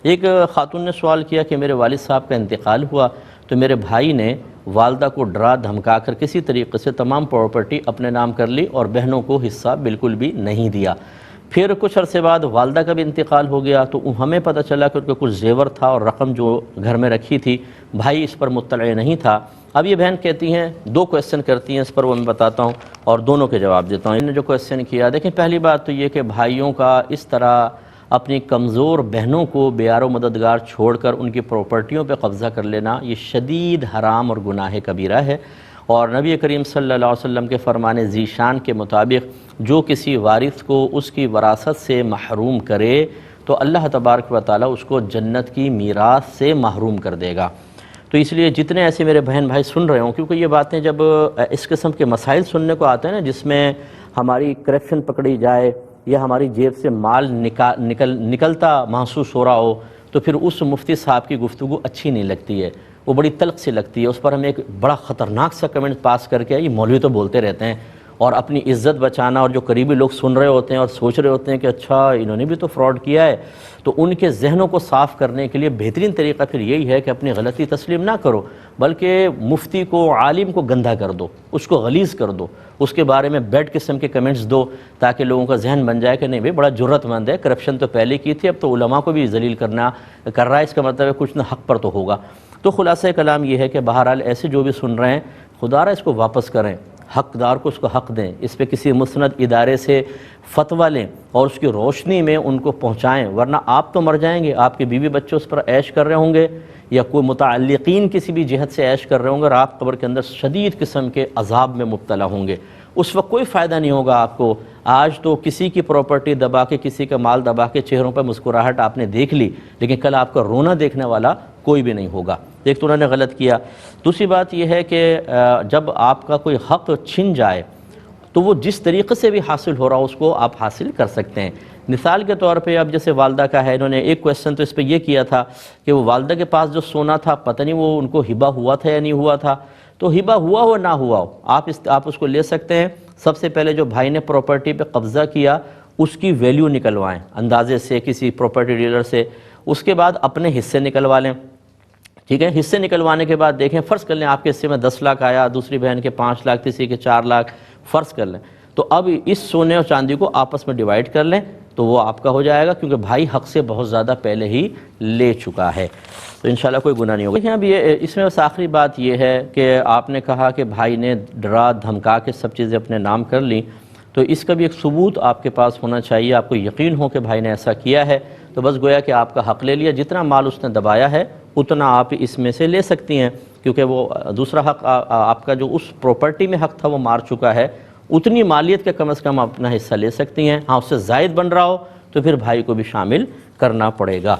ایک خاتون نے سوال کیا کہ میرے والد صاحب کا انتقال ہوا تو میرے بھائی نے والدہ کو ڈرا دھمکا کر کسی طریقے سے تمام پراپرٹی اپنے نام کر لی اور بہنوں کو حصہ بالکل بھی نہیں دیا۔ پھر کچھ عرصے بعد والدہ کا بھی انتقال ہو گیا تو ہمیں پتہ چلا کہ ان کا کچھ زیور تھا اور رقم جو گھر میں رکھی تھی، بھائی اس پر مطلع نہیں تھا۔ اب یہ بہن کہتی ہیں، دو کویسچن کرتی ہیں اس پر، وہ میں بتاتا ہوں اور دونوں کے جواب دیتا ہوں۔ انہوں نے جو کویسچن کیا، دیکھیں پہلی بات تو یہ کہ بھائیوں کا اس طرح اپنی کمزور بہنوں کو بیار و مددگار چھوڑ کر ان کی پراپرٹیوں پہ قبضہ کر لینا یہ شدید حرام اور گناہ کبیرہ ہے، اور نبی کریم صلی اللہ علیہ وسلم کے فرمان ذیشان کے مطابق جو کسی وارث کو اس کی وراثت سے محروم کرے تو اللہ تبارک و تعالیٰ اس کو جنت کی میراث سے محروم کر دے گا۔ تو اس لیے جتنے ایسے میرے بہن بھائی سن رہے ہوں، کیونکہ یہ باتیں جب اس قسم کے مسائل سننے کو آتے ہیں نا جس میں ہماری کرپشن پکڑی جائے یا ہماری جیب سے مال نکلتا محسوس ہو رہا ہو، تو پھر اس مفتی صاحب کی گفتگو اچھی نہیں لگتی ہے، وہ بڑی تلخ سی لگتی ہے۔ اس پر ہم ایک بڑا خطرناک سا کمنٹ پاس کر کے یہ مولوی تو بولتے رہتے ہیں، اور اپنی عزت بچانا، اور جو قریبی لوگ سن رہے ہوتے ہیں اور سوچ رہے ہوتے ہیں کہ اچھا انہوں نے بھی تو فراڈ کیا ہے، تو ان کے ذہنوں کو صاف کرنے کے لیے بہترین طریقہ پھر یہی ہے کہ اپنی غلطی تسلیم نہ کرو، بلکہ مفتی کو، عالم کو گندہ کر دو، اس کو غلیظ کر دو، اس کے بارے میں بیڈ قسم کے کمنٹس دو، تاکہ لوگوں کا ذہن بن جائے کہ نہیں بھائی بڑا جرت مند ہے، کرپشن تو پہلے کی تھی، اب تو علماء کو بھی ذلیل کر رہا ہے، اس کا مطلب ہے کچھ نہ حق پر تو ہوگا۔ تو خلاصہ کلام یہ ہے کہ بہرحال ایسے جو بھی سن رہے ہیں، خدا را اس کو واپس کریں، حقدار کو اس کو حق دیں، اس پہ کسی مستند ادارے سے فتویٰ لیں اور اس کی روشنی میں ان کو پہنچائیں، ورنہ آپ تو مر جائیں گے، آپ کے بیوی بچے اس پر عیش کر رہے ہوں گے، یا کوئی متعلقین کسی بھی جہت سے عیش کر رہے ہوں گے، اور آپ قبر کے اندر شدید قسم کے عذاب میں مبتلا ہوں گے۔ اس وقت کوئی فائدہ نہیں ہوگا آپ کو۔ آج تو کسی کی پراپرٹی دبا کے، کسی کا مال دبا کے چہروں پر مسکراہٹ آپ نے دیکھ لی، لیکن کل آپ کا رونا دیکھنے والا کوئی بھی نہیں ہوگا۔ ایک تو انہوں نے غلط کیا۔ دوسری بات یہ ہے کہ جب آپ کا کوئی حق چھن جائے تو وہ جس طریقے سے بھی حاصل ہو رہا ہو اس کو آپ حاصل کر سکتے ہیں۔ مثال کے طور پہ اب جیسے والدہ کا ہے، انہوں نے ایک کویسچن تو اس پہ یہ کیا تھا کہ وہ والدہ کے پاس جو سونا تھا پتہ نہیں وہ ان کو ہبہ ہوا تھا یا نہیں ہوا تھا، تو ہبہ ہوا ہو نہ ہوا ہو آپ اس کو لے سکتے ہیں۔ سب سے پہلے جو بھائی نے پراپرٹی پہ قبضہ کیا اس کی ویلیو نکلوائیں اندازے سے کسی پراپرٹی ڈیلر سے، اس کے بعد اپنے حصے نکلوا لیں، ٹھیک ہے۔ حصے نکلوانے کے بعد دیکھیں، فرض کر لیں آپ کے حصے میں 10 لاکھ آیا، دوسری بہن کے 5 لاکھ، تیسری کے 4 لاکھ، فرض کر لیں، تو اب اس سونے اور چاندی کو آپس میں ڈیوائیڈ کر لیں تو وہ آپ کا ہو جائے گا، کیونکہ بھائی حق سے بہت زیادہ پہلے ہی لے چکا ہے، تو انشاءاللہ کوئی گناہ نہیں ہوگا۔ دیکھیں اب اس میں بس آخری بات یہ ہے کہ آپ نے کہا کہ بھائی نے ڈرا دھمکا کے سب چیزیں اپنے نام کر لیں، تو اس کا بھی ایک ثبوت آپ کے پاس ہونا چاہیے، آپ کو یقین ہو کہ بھائی نے ایسا کیا ہے، تو بس گویا کہ آپ کا حق لے لیا، جتنا مال اس نے دبایا ہے اتنا آپ اس میں سے لے سکتی ہیں، کیونکہ وہ دوسرا حق آپ کا جو اس پراپرٹی میں حق تھا وہ مار چکا ہے، اتنی مالیت کے کم از کم اپنا حصہ لے سکتی ہیں۔ ہاں اس سے زائد بن رہا ہو تو پھر بھائی کو بھی شامل کرنا پڑے گا۔